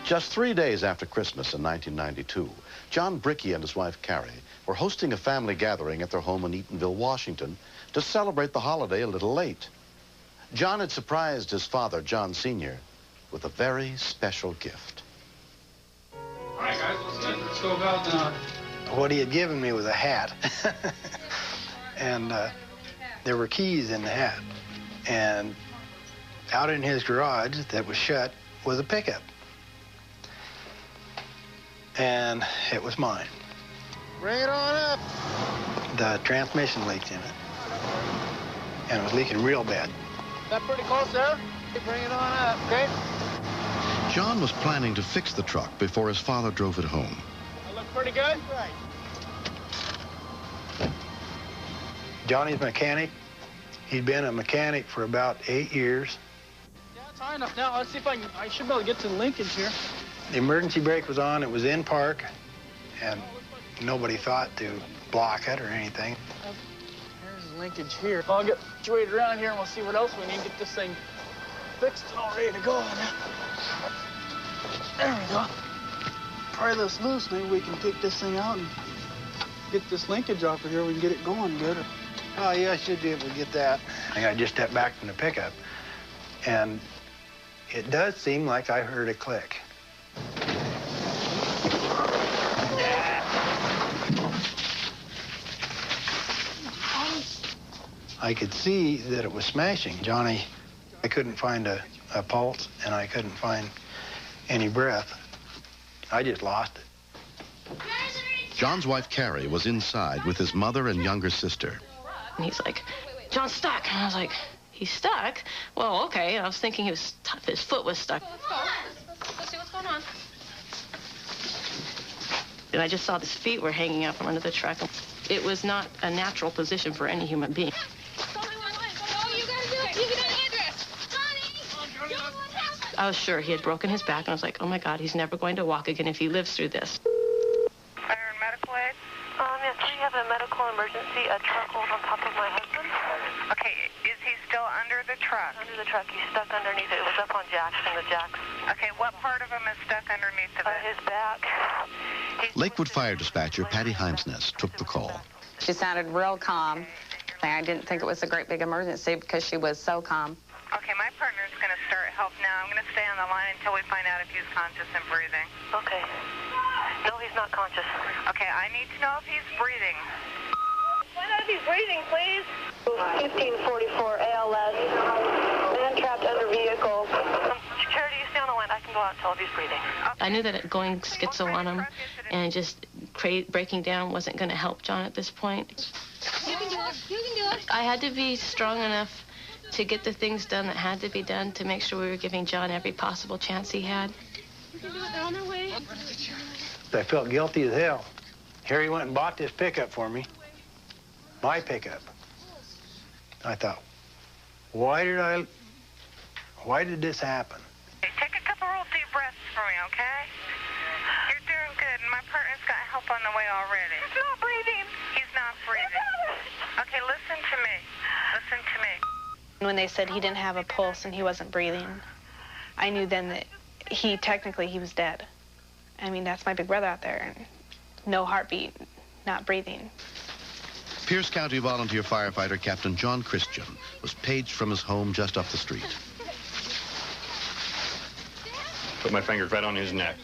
Just 3 days after Christmas in 1992, John Bricky and his wife Carrie were hosting a family gathering at their home in Eatonville, Washington, to celebrate the holiday a little late. John had surprised his father, John Sr., with a very special gift. All right, guys, let's go about now. What he had given me was a hat. And there were keys in the hat. And out in his garage that was shut was a pickup. And it was mine. Bring it on up. The transmission leaked in it. And it was leaking real bad. Is that pretty close there? Bring it on up, okay? John was planning to fix the truck before his father drove it home. That look pretty good? Right. Johnny's mechanic. He'd been a mechanic for about 8 years. Yeah, it's high enough now. Let's see if I should be able to get to the linkage here. The emergency brake was on. It was in park. And nobody thought to block it or anything. Here's the linkage here. I'll get situated around here and we'll see what else we need to get this thing fixed and all ready to go. There we go. Pry this loose. Maybe we can take this thing out and get this linkage off of here. We can get it going good. Oh, yeah, I should be able to get that. I just stepped back from the pickup, and it does seem like I heard a click. I could see that it was smashing. Johnny, I couldn't find a pulse, and I couldn't find any breath. I just lost it. John's wife, Carrie, was inside with his mother and younger sister. And he's like, John's stuck. And I was like, he's stuck? Well, okay. And I was thinking his foot was stuck. Let's go. Let's see what's going on. And I just saw his feet were hanging out from under the truck. It was not a natural position for any human being. Oh, you gotta do it. You can do the address. Johnny! John, what happened? I was sure he had broken his back, and I was like, oh, my God, he's never going to walk again if he lives through this. Fire and medical aid? Yes, we have a medical emergency. A truck rolled on top of my husband. Okay, is he still under the truck? Under the truck. He's stuck underneath it. It was up on jacks, and the jacks. Okay, what part of him is stuck underneath of it? His back. Lakewood Fire Dispatcher Patty Heimsness took the call. She sounded real calm. I didn't think it was a great big emergency because she was so calm. Okay, my partner's going to start help now. I'm going to stay on the line until we find out if he's conscious and breathing. Okay. No, he's not conscious. Okay, I need to know if he's breathing. Find out if he's breathing, please. 1544 ALS. Man trapped under vehicle. Charity, you stay on the line. I can go out and tell if he's breathing. I knew that going schizo on him and just breaking down wasn't going to help John at this point. You can do it. You can do it. I had to be strong enough to get the things done that had to be done to make sure we were giving John every possible chance he had. You can do it. They're on their way. I felt guilty as hell. Harry went and bought this pickup for me. My pickup. I thought, why did this happen? Hey, take a couple real deep breaths for me, okay? You're doing good, and my partner's got help on the way already. He's not breathing. He's not breathing. Okay, listen to me. Listen to me. When they said he didn't have a pulse and he wasn't breathing, I knew then that he was dead. I mean, that's my big brother out there. And no heartbeat, not breathing. Pierce County volunteer firefighter Captain John Christian was paged from his home just up the street. Put my fingers right on his neck,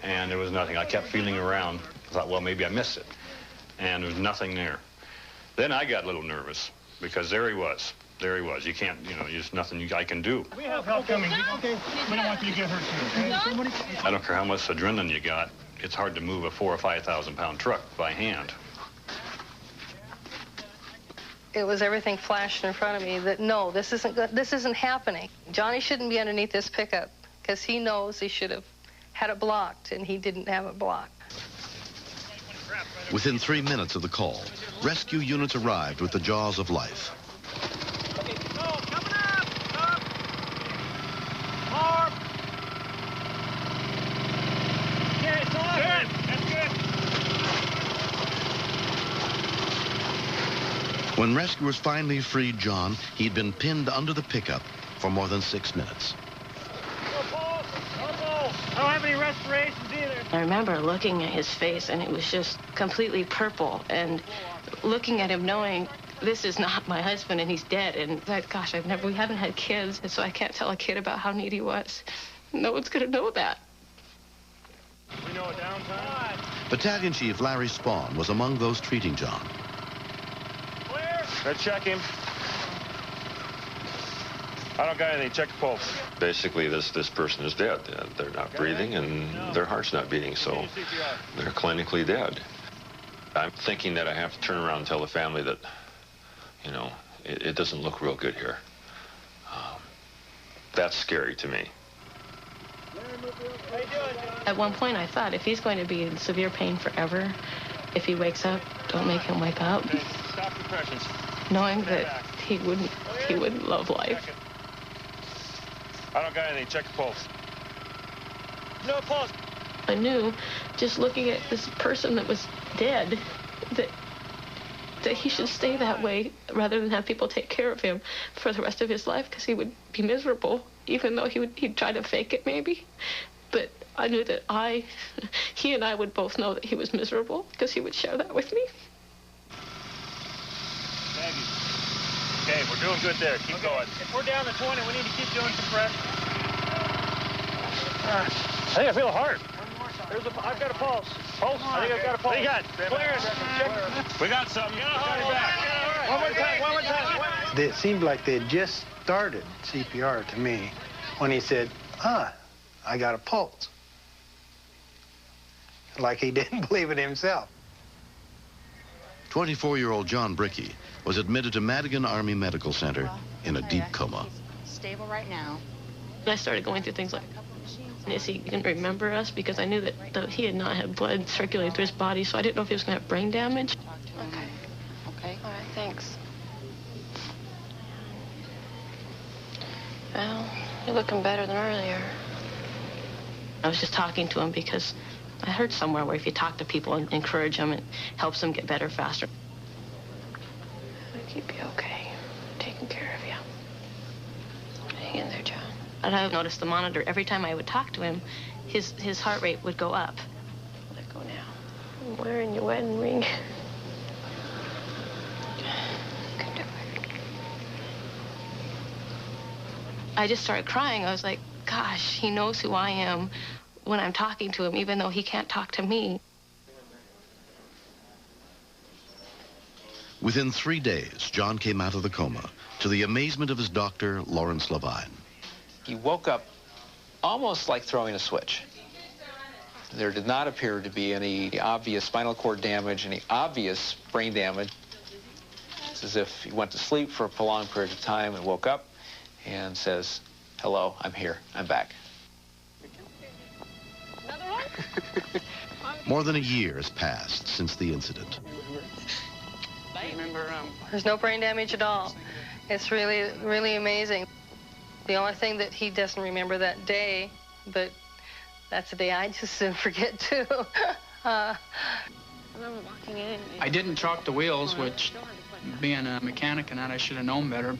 and there was nothing. I kept feeling around. I thought, well, maybe I missed it. And there was nothing there. Then I got a little nervous, because there he was. There he was. You can't, there's nothing I can do. We have help coming. Okay, we don't want you to get hurt too, okay? Somebody... I don't care how much adrenaline you got. It's hard to move a 4,000 or 5,000 pound truck by hand. It was everything flashed in front of me that, no, this isn't good. This isn't happening. Johnny shouldn't be underneath this pickup because he knows he should have had it blocked, and he didn't have it blocked. Within 3 minutes of the call, rescue units arrived with the jaws of life. When rescuers finally freed John, he'd been pinned under the pickup for more than 6 minutes. pulse. No pulse. I don't have any respirations either. I remember looking at his face, and it was just completely purple, and looking at him knowing this is not my husband and he's dead. And like, gosh, we haven't had kids, and so I can't tell a kid about how neat he was. No one's gonna know that. We know a downtime. Battalion Chief Larry Spawn was among those treating John. Clear. Let's check him. I don't got anything. Check the pulse. Basically, this person is dead. They're not breathing, and their heart's not beating, so they're clinically dead. I'm thinking that I have to turn around and tell the family that, you know, it doesn't look real good here. That's scary to me. At one point, I thought, if he's going to be in severe pain forever, if he wakes up, don't make him wake up. Okay, stop compressions. Knowing that he wouldn't love life. I don't got anything. Check the pulse. No pulse. I knew, just looking at this person that was dead, that he should stay that way rather than have people take care of him for the rest of his life, because he would be miserable, even though he'd try to fake it maybe. But I knew that he and I would both know that he was miserable, because he would share that with me. Thank you. Okay, we're doing good there. Keep going. If we're down to 20, we need to keep doing compression. I think I feel a heart. I've got a pulse. Pulse? I think I've got a pulse. What do you got? Clear. We got something. Got it back. One more time. It seemed like they had just started CPR to me when he said, I got a pulse. Like he didn't believe it himself. 24-year-old John Bricky was admitted to Madigan Army Medical Center in a deep coma. Stable right now. I started going through things like, is he going to remember us? Because I knew that he had not had blood circulating through his body, so I didn't know if he was going to have brain damage. Okay. Okay. All right, thanks. Well, you're looking better than earlier. I was just talking to him because I heard somewhere where if you talk to people and encourage them, it helps them get better faster. I'll keep you okay. I'm taking care of you. Hang in there, John. And I noticed the monitor, every time I would talk to him, his heart rate would go up. Let go now. I'm wearing your wedding ring. You can do it. I just started crying. I was like, gosh, he knows who I am when I'm talking to him, even though he can't talk to me. Within 3 days, John came out of the coma, to the amazement of his doctor, Lawrence Levine. He woke up almost like throwing a switch. There did not appear to be any obvious spinal cord damage, any obvious brain damage. It's as if he went to sleep for a prolonged period of time and woke up and says, hello, I'm here, I'm back. More than a year has passed since the incident. There's no brain damage at all. It's really, really amazing. The only thing that he doesn't remember that day, but that's a day I just soon forget too. I remember walking in. I didn't chalk the wheels, which, being a mechanic and that, I should have known better.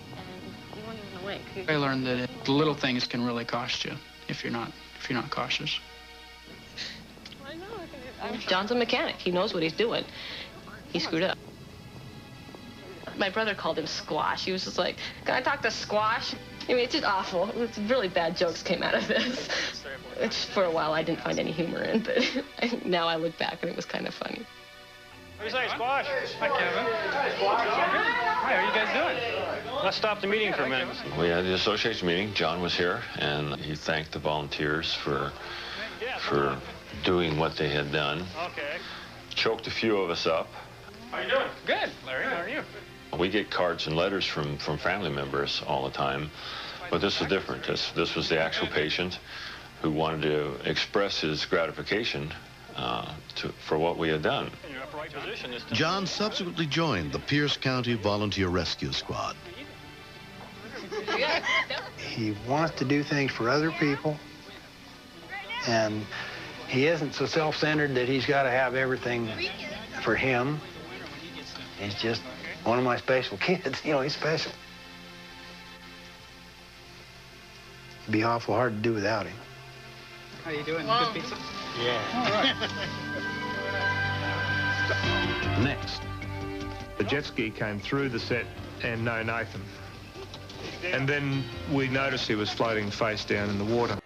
I learned that the little things can really cost you if you're not cautious. John's a mechanic. He knows what he's doing. He screwed up. My brother called him Squash. He was just like, can I talk to Squash? I mean, it's just awful. It's really bad jokes came out of this. Which, for a while, I didn't find any humor in, but now I look back and it was kind of funny. What do you say, Squash? Hi, Kevin. Hi, how are you guys doing? Let's stop the meeting for a minute. We had the association meeting. John was here, and he thanked the volunteers for doing what they had done. Okay. Choked a few of us up. How you doing? Good, Larry. How are you? We get cards and letters from family members all the time, but this is different. This was the actual patient who wanted to express his gratification for what we had done. John subsequently joined the Pierce County Volunteer Rescue Squad. He wants to do things for other people, and he isn't so self-centered that he's got to have everything for him. He's just one of my special kids. You know, he's special. It'd be awful hard to do without him. How you doing? Good pizza? Yeah. All right. Next. The jet ski came through the set and no Nathan. And then we noticed he was floating face down in the water.